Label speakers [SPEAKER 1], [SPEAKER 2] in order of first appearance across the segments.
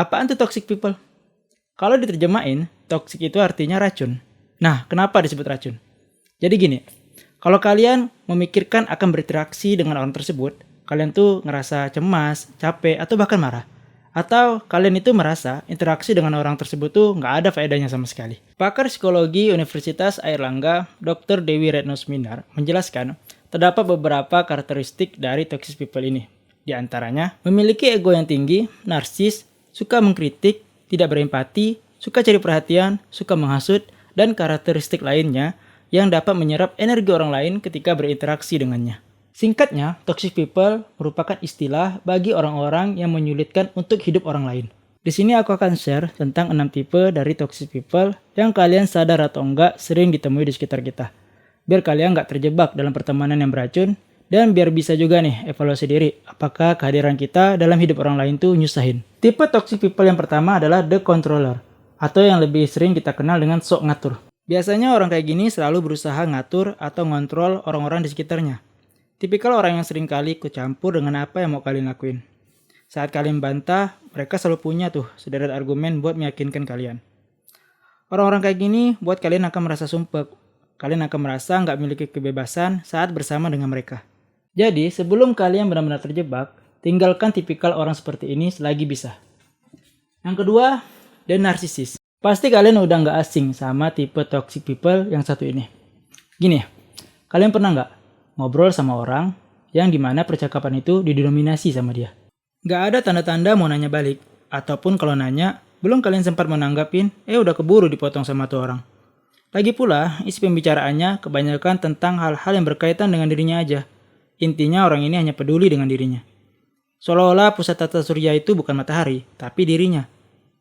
[SPEAKER 1] Apaan tuh toxic people? Kalau diterjemahin, toxic itu artinya racun. Nah, kenapa disebut racun? Jadi gini, kalau kalian memikirkan akan berinteraksi dengan orang tersebut, kalian tuh ngerasa cemas, capek, atau bahkan marah. Atau kalian itu merasa interaksi dengan orang tersebut tuh nggak ada faedahnya sama sekali. Pakar psikologi Universitas Airlangga, Dr. Dewi Retnosminar, menjelaskan terdapat beberapa karakteristik dari toxic people ini. Di antaranya, memiliki ego yang tinggi, narsis, suka mengkritik, tidak berempati, suka cari perhatian, suka menghasut, dan karakteristik lainnya yang dapat menyerap energi orang lain ketika berinteraksi dengannya. Singkatnya, toxic people merupakan istilah bagi orang-orang yang menyulitkan untuk hidup orang lain. Di sini aku akan share tentang 6 tipe dari toxic people yang kalian sadar atau enggak sering ditemui di sekitar kita. Biar kalian nggak terjebak dalam pertemanan yang beracun, dan biar bisa juga nih evaluasi diri apakah kehadiran kita dalam hidup orang lain tuh nyusahin. Tipe toxic people yang pertama adalah the controller, atau yang lebih sering kita kenal dengan sok ngatur. Biasanya orang kayak gini selalu berusaha ngatur atau ngontrol orang-orang di sekitarnya. Tipikal orang yang sering kali ikut campur dengan apa yang mau kalian lakuin. Saat kalian bantah, mereka selalu punya tuh sederet argumen buat meyakinkan kalian. Orang-orang kayak gini buat kalian akan merasa sumpek. Kalian akan merasa nggak memiliki kebebasan saat bersama dengan mereka. Jadi, sebelum kalian benar-benar terjebak, tinggalkan tipikal orang seperti ini selagi bisa. Yang kedua, the narcissist. Pasti kalian udah nggak asing sama tipe toxic people yang satu ini. Gini ya, kalian pernah nggak ngobrol sama orang yang dimana percakapan itu didominasi sama dia? Nggak ada tanda-tanda mau nanya balik, ataupun kalau nanya, belum kalian sempat menanggapin, udah keburu dipotong sama tuh orang. Lagi pula, isi pembicaraannya kebanyakan tentang hal-hal yang berkaitan dengan dirinya aja. Intinya orang ini hanya peduli dengan dirinya. Seolah-olah pusat tata surya itu bukan matahari, tapi dirinya.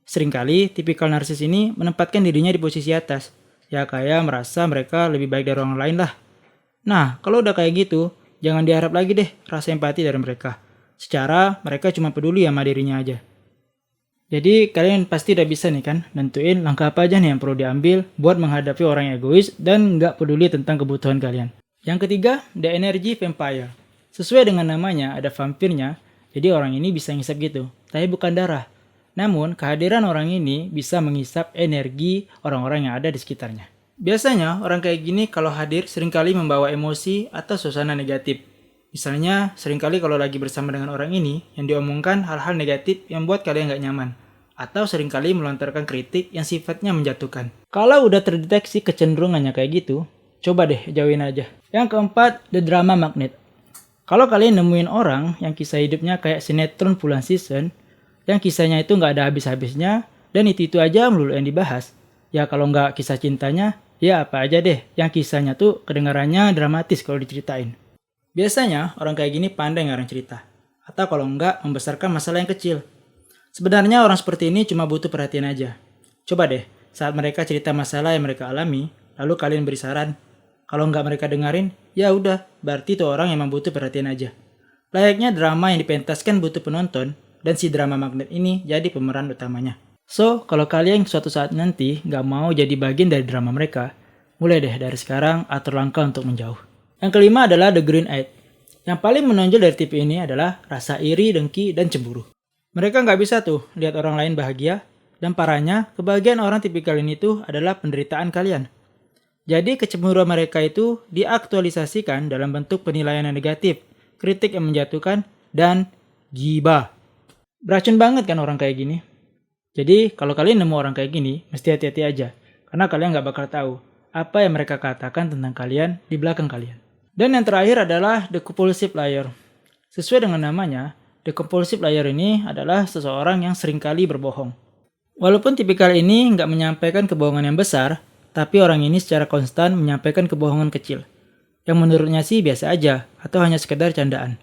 [SPEAKER 1] Seringkali, tipikal narsis ini menempatkan dirinya di posisi atas. Ya kayak merasa mereka lebih baik dari orang lain lah. Nah, kalau udah kayak gitu, jangan diharap lagi deh rasa empati dari mereka. Secara mereka cuma peduli sama dirinya aja. Jadi kalian pasti udah bisa nih kan nentuin langkah apa aja nih yang perlu diambil buat menghadapi orang yang egois dan nggak peduli tentang kebutuhan kalian. Yang ketiga, the energy vampire. Sesuai dengan namanya, ada vampirnya, jadi orang ini bisa ngisap gitu, tapi bukan darah. Namun, kehadiran orang ini bisa menghisap energi orang-orang yang ada di sekitarnya. Biasanya, orang kayak gini kalau hadir seringkali membawa emosi atau suasana negatif. Misalnya, seringkali kalau lagi bersama dengan orang ini, yang diomongkan hal-hal negatif yang buat kalian gak nyaman. Atau seringkali melontarkan kritik yang sifatnya menjatuhkan. Kalau udah terdeteksi kecenderungannya kayak gitu, coba deh jauhin aja. Yang keempat, the drama magnet. Kalau kalian nemuin orang yang kisah hidupnya kayak sinetron puluhan season, yang kisahnya itu gak ada habis-habisnya, dan itu aja melulu yang dibahas. Ya kalau nggak kisah cintanya, ya apa aja deh yang kisahnya tuh kedengarannya dramatis kalau diceritain. Biasanya orang kayak gini pandai ngarang cerita, atau kalau enggak membesarkan masalah yang kecil. Sebenarnya orang seperti ini cuma butuh perhatian aja. Coba deh, saat mereka cerita masalah yang mereka alami, lalu kalian beri saran. Kalau enggak mereka dengerin, ya udah, berarti tuh orang emang butuh perhatian aja. Layaknya drama yang dipentaskan butuh penonton, dan si drama magnet ini jadi pemeran utamanya. So, kalau kalian suatu saat nanti nggak mau jadi bagian dari drama mereka, mulai deh dari sekarang atur langkah untuk menjauh. Yang kelima adalah the green eyed. Yang paling menonjol dari tipe ini adalah rasa iri, dengki, dan cemburu. Mereka nggak bisa tuh lihat orang lain bahagia, dan parahnya, kebahagiaan orang tipikal ini tuh adalah penderitaan kalian. Jadi kecemburuan mereka itu diaktualisasikan dalam bentuk penilaian yang negatif, kritik yang menjatuhkan, dan gibah. Beracun banget kan orang kayak gini? Jadi kalau kalian nemu orang kayak gini, mesti hati-hati aja. Karena kalian nggak bakal tahu apa yang mereka katakan tentang kalian di belakang kalian. Dan yang terakhir adalah the compulsive liar. Sesuai dengan namanya, the compulsive liar ini adalah seseorang yang seringkali berbohong. Walaupun tipikal ini nggak menyampaikan kebohongan yang besar, tapi orang ini secara konstan menyampaikan kebohongan kecil. Yang menurutnya sih biasa aja, atau hanya sekedar candaan.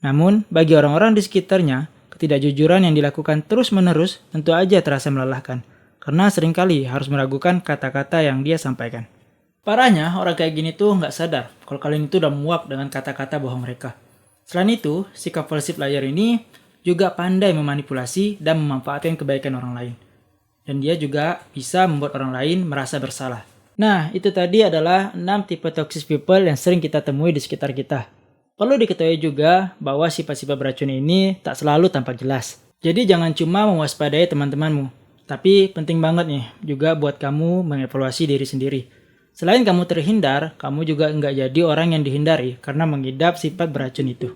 [SPEAKER 1] Namun, bagi orang-orang di sekitarnya, ketidakjujuran yang dilakukan terus-menerus tentu aja terasa melelahkan. Karena seringkali harus meragukan kata-kata yang dia sampaikan. Parahnya, orang kayak gini tuh nggak sadar kalau kalian itu udah muak dengan kata-kata bohong mereka. Selain itu, si compulsive liar ini juga pandai memanipulasi dan memanfaatkan kebaikan orang lain. Dan dia juga bisa membuat orang lain merasa bersalah. Nah, itu tadi adalah 6 tipe toxic people yang sering kita temui di sekitar kita. Perlu diketahui juga bahwa sifat-sifat beracun ini tak selalu tampak jelas. Jadi jangan cuma mewaspadai teman-temanmu, tapi penting banget nih juga buat kamu mengevaluasi diri sendiri. Selain kamu terhindar, kamu juga nggak jadi orang yang dihindari karena mengidap sifat beracun itu.